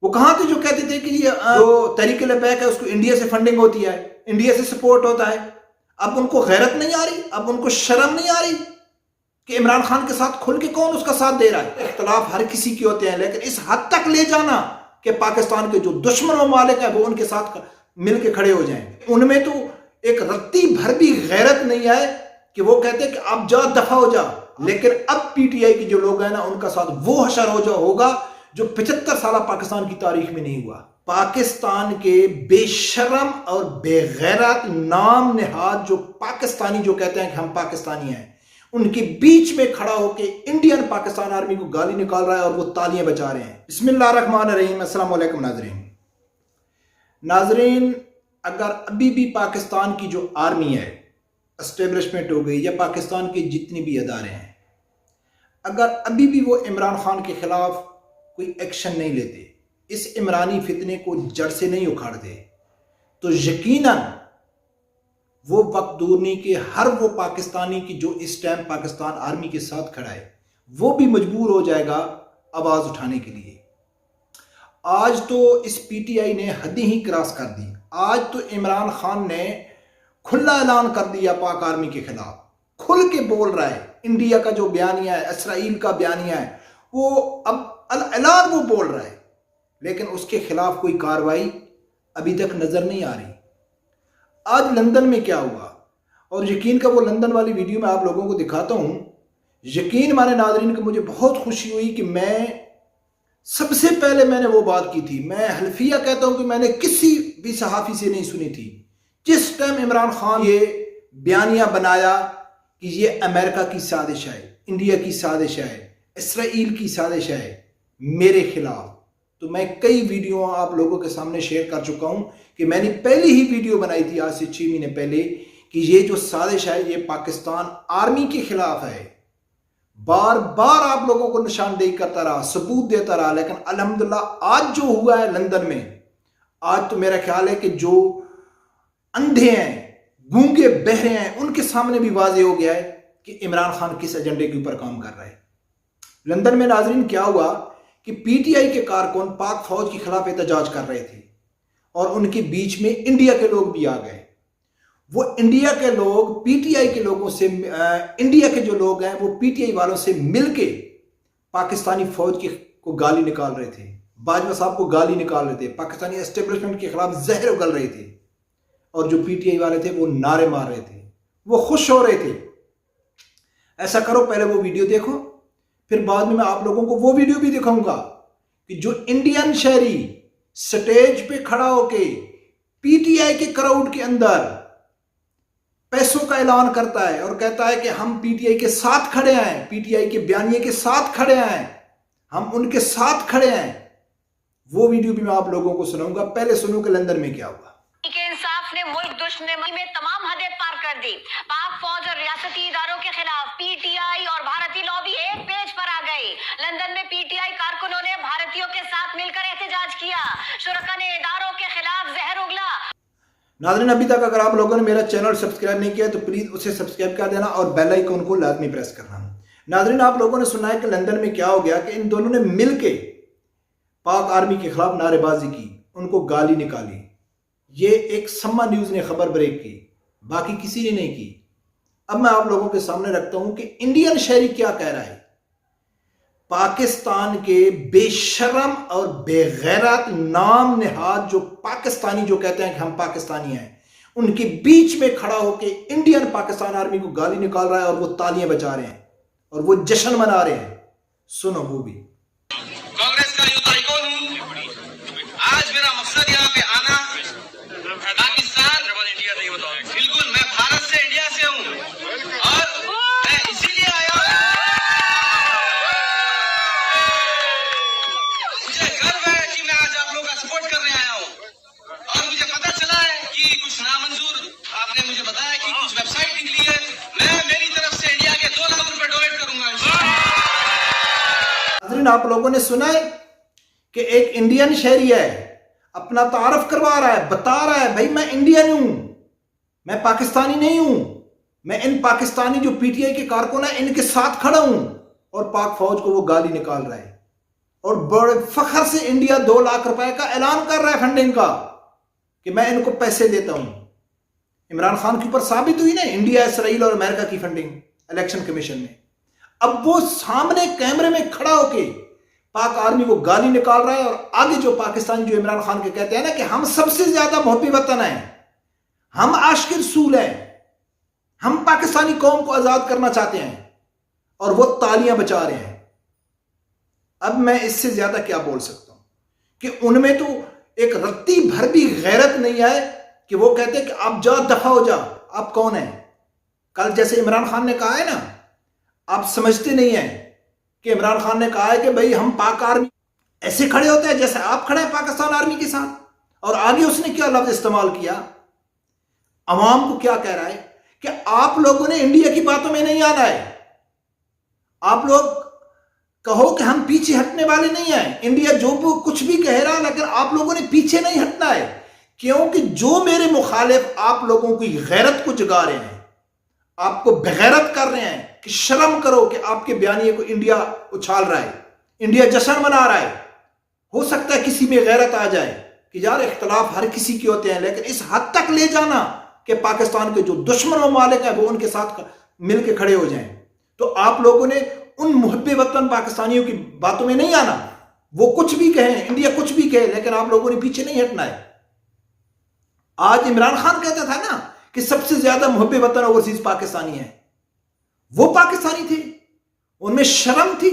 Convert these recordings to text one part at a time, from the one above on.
वो कहाँ थे जो कहते थे कि ये जो तहरीक-ए-लबैक है उसको इंडिया से फंडिंग होती है, इंडिया से सपोर्ट होता है। अब उनको गैरत नहीं आ रही, अब उनको शर्म नहीं आ रही कि इमरान खान के साथ खुल के कौन उसका साथ दे रहा है। इख्तलाफ हर किसी के होते हैं, लेकिन इस हद तक ले जाना कि पाकिस्तान के जो दुश्मन ममालिक है वो उनके साथ मिल के खड़े हो जाएं, उनमें तो एक रत्ती भर भी गैरत नहीं है कि वो कहते हैं कि अब जा, दफा हो जा। लेकिन अब पीटीआई के जो लोग हैं ना, उनका साथ वो हशर होगा जो 75 साल पाकिस्तान की तारीख में नहीं हुआ। पाकिस्तान के बेशरम और बेगैरत नाम निहाद जो पाकिस्तानी जो कहते हैं कि हम पाकिस्तानी हैं, उनके बीच में खड़ा होकर इंडियन पाकिस्तान आर्मी को गाली निकाल रहा है और वो तालियां बजा रहे हैं। बिस्मिल्लाहिर्रहमानिर्रहीम। अस्सलाम वालेकुम नाजरीन, अगर अभी भी पाकिस्तान की जो आर्मी है, एस्टेब्लिशमेंट हो गई, या पाकिस्तान के जितने भी अदारे हैं, अगर अभी भी वो इमरान खान के खिलाफ कोई एक्शन नहीं लेते, इस इमरानी फितने को जड़ से नहीं उखाड़ते, तो यकीनन वो वक्त दूर नहीं कि हर वो पाकिस्तानी की जो इस टाइम पाकिस्तान आर्मी के साथ खड़ा है, वो भी मजबूर हो जाएगा आवाज उठाने के लिए। आज तो इस पीटीआई ने हद ही क्रॉस कर दी। आज तो इमरान खान ने खुला ऐलान कर दिया पाक आर्मी के खिलाफ, खुल के बोल रहा है। इंडिया का जो बयानिया है, इसराइल का बयानिया है, वो अब ऐलान वो बोल रहा है, लेकिन उसके खिलाफ कोई कार्रवाई अभी तक नजर नहीं आ रही। आज लंदन में क्या हुआ, और यकीन का वो लंदन वाली वीडियो मैं आप लोगों को दिखाता हूं। यकीन माने नाजरीन को मुझे बहुत खुशी हुई कि मैं सबसे पहले मैंने वो बात की थी। मैं हल्फिया कहता हूं कि मैंने किसी भी सहाफ़ी से नहीं सुनी थी। जिस टाइम इमरान खान ये बयानिया बनाया कि ये अमेरिका की साजिश है, इंडिया की साजिश है, इसराइल की साजिश है मेरे खिलाफ, तो मैं कई वीडियो आप लोगों के सामने शेयर कर चुका हूं कि मैंने पहली ही वीडियो बनाई थी आज से 6 महीने पहले कि ये जो साजिश है ये पाकिस्तान आर्मी के खिलाफ है। बार बार आप लोगों को निशानदेही करता रहा, सबूत देता रहा, लेकिन अल्हम्दुलिल्लाह आज जो हुआ है लंदन में, आज तो मेरा ख्याल है कि जो अंधे हैं, गूंगे बहरे हैं, उनके सामने भी वाज़ेह हो गया है कि इमरान खान किस एजेंडे के ऊपर काम कर रहा है। लंदन में नाजरीन क्या हुआ कि पीटीआई के कारकुन पाक फौज के खिलाफ एहतजाज कर रहे थे और उनके बीच में इंडिया के लोग भी आ गए। वो इंडिया के लोग पीटीआई के लोगों से, इंडिया के जो लोग हैं वो पीटीआई वालों से मिलके पाकिस्तानी फौज को गाली निकाल रहे थे, बाजवा साहब को गाली निकाल रहे थे, पाकिस्तानी एस्टेब्लिशमेंट के खिलाफ जहर उगल रहे थे, और जो पीटीआई वाले थे वो नारे मार रहे थे, वो खुश हो रहे थे। ऐसा करो, पहले वो वीडियो देखो, फिर बाद में मैं आप लोगों को वो वीडियो भी दिखाऊंगा कि जो इंडियन शहरी स्टेज पे खड़ा होके पीटीआई के क्राउड के अंदर पैसों का ऐलान करता है और कहता है कि हम पीटीआई के साथ खड़े हैं, पीटीआई के बयानिए के साथ खड़े हैं, हम उनके साथ खड़े हैं, वो वीडियो भी मैं आप लोगों को सुनाऊंगा। पहले सुनो कि लंदन में क्या हुआ। इंसाफ ने मुल्क दुश्मनी में तमाम हदें पार कर दी। पाक फौज और रियासती इदारों के खिलाफ पीटीआई और भारतीय लॉबी एक पेज पर आ गई। लंदन में पीटीआई कारकुनों ने भारतीयों के साथ मिलकर एहतजाज किया। शुरका ने इदारों के खिलाफ जहर उगला। नाज़रीन, अभी तक अगर आप लोगों ने मेरा चैनल सब्सक्राइब नहीं किया तो प्लीज उसे सब्सक्राइब कर देना और बेल आइकन को लाजमी प्रेस करना। नाज़रीन, आप लोगों ने सुना है कि लंदन में क्या हो गया कि इन दोनों ने मिलके पाक आर्मी के खिलाफ नारेबाजी की, उनको गाली निकाली। ये एक सम्मा न्यूज ने खबर ब्रेक की, बाकी किसी ने नहीं की। अब मैं आप लोगों के सामने रखता हूं कि इंडियन शहरी क्या कह रहा है। पाकिस्तान के बेशरम और बेगैरत नाम निहाद जो पाकिस्तानी जो कहते हैं कि हम पाकिस्तानी हैं, उनके बीच में खड़ा होकर इंडियन पाकिस्तान आर्मी को गाली निकाल रहा है और वो तालियां बजा रहे हैं और वो जश्न मना रहे हैं। सुनो वो भी। कांग्रेस का यूथ आइकॉन हूं। आज मेरा मकसद यहाँ पे आना, पाकिस्तान बिल्कुल, मैं भारत से, इंडिया से हूँ और मैं इसीलिए आया हूँ। मुझे गर्व है कि मैं आज आप लोगों का सपोर्ट करने आया हूँ और मुझे पता चला है कि कुछ नामंजूर, आपने मुझे बताया कि कुछ वेबसाइट निकली है। मैं मेरी तरफ से इंडिया के 2 लाख रुपए डोनेट करूंगा। आप लोगों ने सुना है कि एक इंडियन शहरी है, अपना तारफ करवा रहा है, बता रहा है भाई मैं इंडियन हूं, मैं पाकिस्तानी नहीं हूं, मैं इन पाकिस्तानी जो पीटीआई के कारकुन है इनके साथ खड़ा हूं, और पाक फौज को वो गाली निकाल रहा है और बड़े फखर से इंडिया 2 लाख रुपए का ऐलान कर रहा है फंडिंग का कि मैं इनको पैसे देता हूं। इमरान खान के ऊपर साबित हुई ना इंडिया, इसराइल और अमेरिका की फंडिंग इलेक्शन कमीशन में। अब वो सामने कैमरे में खड़ा होके पाक आर्मी को गाली निकाल रहा है और आगे जो पाकिस्तान जो इमरान खान के कहते हैं ना कि हम सबसे ज्यादा मुहब्बी वतन हैं, हम आशिक रसूल हैं, हम पाकिस्तानी कौम को आजाद करना चाहते हैं, और वो तालियां बजा रहे हैं। अब मैं इससे ज्यादा क्या बोल सकता हूं कि उनमें तो एक रत्ती भर भी गैरत नहीं है कि वो कहते हैं कि आप जाओ, दफा हो जाओ, आप कौन हैं। कल जैसे इमरान खान ने कहा है ना, आप समझते नहीं हैं कि इमरान खान ने कहा है कि भाई हम पाक आर्मी ऐसे खड़े होते हैं जैसे आप खड़े हैं पाकिस्तान आर्मी के साथ। और आगे उसने क्या लफ्ज इस्तेमाल किया, अवाम को क्या कह रहा है कि आप लोगों ने इंडिया की बातों में नहीं आना है, आप लोग कहो कि हम पीछे हटने वाले नहीं हैं, इंडिया जो कुछ भी कह रहा है, लेकिन आप लोगों ने पीछे नहीं हटना है, क्योंकि जो मेरे मुखालिफ आप लोगों की गैरत को जगा रहे हैं, आपको बेगैरत कर रहे हैं कि शर्म करो कि आपके बयानिए को इंडिया उछाल रहा है, इंडिया जश्न मना रहा है। हो सकता है किसी में गैरत आ जाए कि यार इख्तलाफ हर किसी के होते हैं, लेकिन इस हद तक ले जाना कि पाकिस्तान के जो दुश्मन ममालिक हैं वो उनके साथ मिलकर खड़े हो जाएं। तो आप लोगों ने उन मुहब्बे वतन पाकिस्तानियों की बातों में नहीं आना। वो कुछ भी कहें, इंडिया कुछ भी कहे, लेकिन आप लोगों ने पीछे नहीं हटना है। आज इमरान खान कहता था ना कि सबसे ज्यादा मुहब्बे वतन ओवरसीज पाकिस्तानी हैं, वो पाकिस्तानी थे, उनमें शर्म थी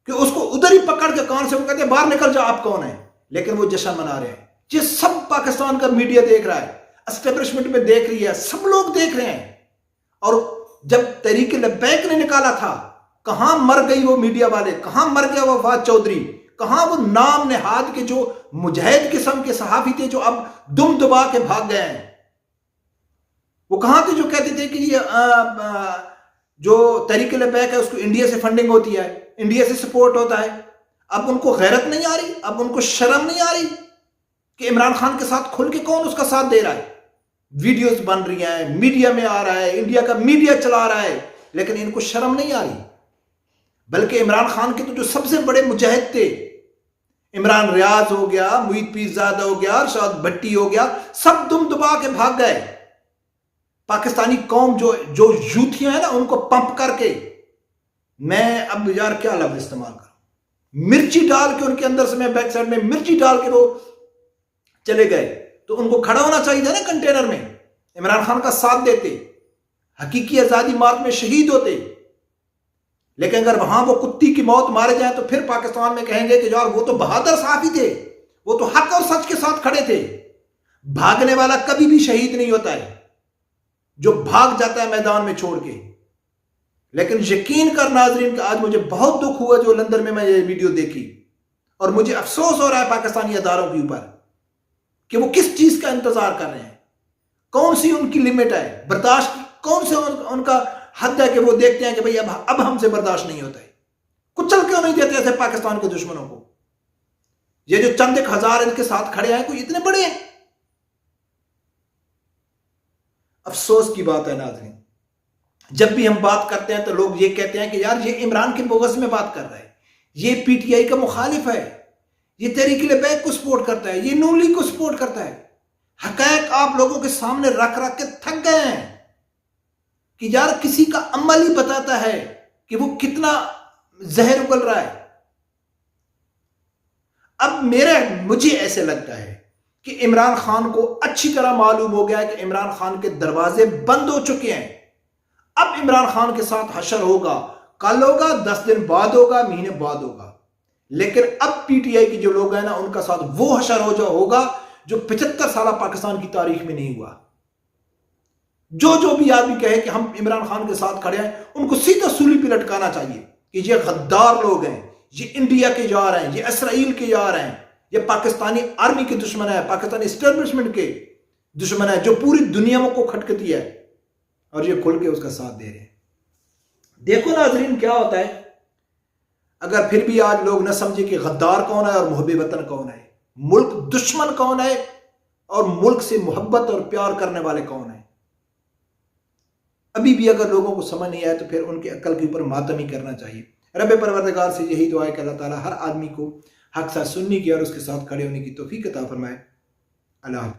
कि उसको उधर ही पकड़ के कान से वो कहते बाहर निकल जाओ, आप कौन है, लेकिन वो जश्न मना रहे हैं। ये सब पाकिस्तान का मीडिया देख रहा है, एस्टेब्लिशमेंट में देख रही है, सब लोग देख रहे हैं। और जब तहरीक लब्बैक ने निकाला था, कहां मर गई वो मीडिया वाले, कहां मर गया वो फवाद चौधरी, कहां वो नाम नेहाद के जो मुजाहिद किस्म के सहाफी थे जो अब दुम दबा के भाग गए हैं, वो कहां थे जो कहते थे कि ये जो तहरीक लब्बैक है उसको इंडिया से फंडिंग होती है, इंडिया से सपोर्ट होता है। अब उनको गैरत नहीं आ रही, अब उनको शर्म नहीं आ रही कि इमरान खान के साथ खुल के कौन उसका साथ दे रहा है। वीडियोस बन रही हैं, मीडिया में आ रहा है, इंडिया का मीडिया चला रहा है, लेकिन इनको शर्म नहीं आ रही। बल्कि इमरान खान के तो जो सबसे बड़े मुजाहिद थे, इमरान रियाज हो गया, मुईद पीरजादा हो गया, अरशद भट्टी हो गया, सब दुम दबा के भाग गए। पाकिस्तानी कौम जो यूथियां है ना, उनको पंप करके, मैं अब यार क्या लफ्ज इस्तेमाल करूं, मिर्ची डाल के उनके अंदर से, मैं बैक साइड में मिर्ची डाल के वो चले गए। तो उनको खड़ा होना चाहिए था ना कंटेनर में, इमरान खान का साथ देते, हकीकी आजादी मार्ग में शहीद होते। लेकिन अगर वहां वो कुत्ती की मौत मारे जाए तो फिर पाकिस्तान में कहेंगे कि यार वो तो बहादुर साहबी थे, वो तो हक और सच के साथ खड़े थे। भागने वाला कभी भी शहीद नहीं होता है, जो भाग जाता है मैदान में छोड़ के। लेकिन यकीन कर नाजरीन, आज मुझे बहुत दुख हुआ जो लंदन में मैं ये वीडियो देखी, और मुझे अफसोस हो रहा है पाकिस्तानी अदारों के ऊपर कि वो किस चीज का इंतजार कर रहे हैं, कौन सी उनकी लिमिट है बर्दाश्त, कौन से उनका हद है कि वो देखते हैं कि भाई अब हमसे बर्दाश्त नहीं होता है। कुचल क्यों नहीं देते ऐसे पाकिस्तान के दुश्मनों को। ये जो चंद एक हजार इनके साथ खड़े हैं, कोई इतने बड़े हैं। अफसोस की बात है नाज़रीन, जब भी हम बात करते हैं तो लोग ये कहते हैं कि यार ये इमरान के बोगस में बात कर रहा है, ये पीटीआई का मुखालिफ है, ये तहरीक लब्बैक को सपोर्ट करता है, ये नून लीग को सपोर्ट करता है। हक़ाइक़ आप लोगों के सामने रख रख के थक गए हैं कि यार किसी का अमल ही बताता है कि वो कितना जहर उगल रहा है। अब मुझे ऐसे लगता है कि इमरान खान को अच्छी तरह मालूम हो गया है कि इमरान खान के दरवाजे बंद हो चुके हैं। अब इमरान खान के साथ हशर होगा, कल होगा, 10 दिन बाद होगा, महीने बाद होगा। लेकिन अब पीटीआई के जो लोग हैं ना, उनका साथ वो हशर होगा जो 75 साल पाकिस्तान की तारीख में नहीं हुआ। जो भी आदमी कहे कि हम इमरान खान के साथ खड़े हैं, उनको सीधा सूली पे लटकाना चाहिए कि ये गद्दार लोग हैं, ये इंडिया के यार हैं, ये इसराइल के यार हैं, ये पाकिस्तानी आर्मी के दुश्मन है, पाकिस्तानी एस्टेब्लिशमेंट के दुश्मन है, जो पूरी दुनिया में को खटकती है, और ये खुल के उसका साथ दे रहे हैं। देखो नाजरीन क्या होता है अगर फिर भी आज लोग न समझे कि गद्दार कौन है और मुहब्बे वतन कौन है, मुल्क दुश्मन कौन है और मुल्क से मोहब्बत और प्यार करने वाले कौन है। अभी भी अगर लोगों को समझ नहीं आया तो फिर उनके अकल के ऊपर मातम ही करना चाहिए। रब परवरदिगार से यही दुआ है कि अल्लाह ताला हर आदमी को हक साथ सुनने की और उसके साथ खड़े होने की तौफीक अता फरमाए। अल्लाह।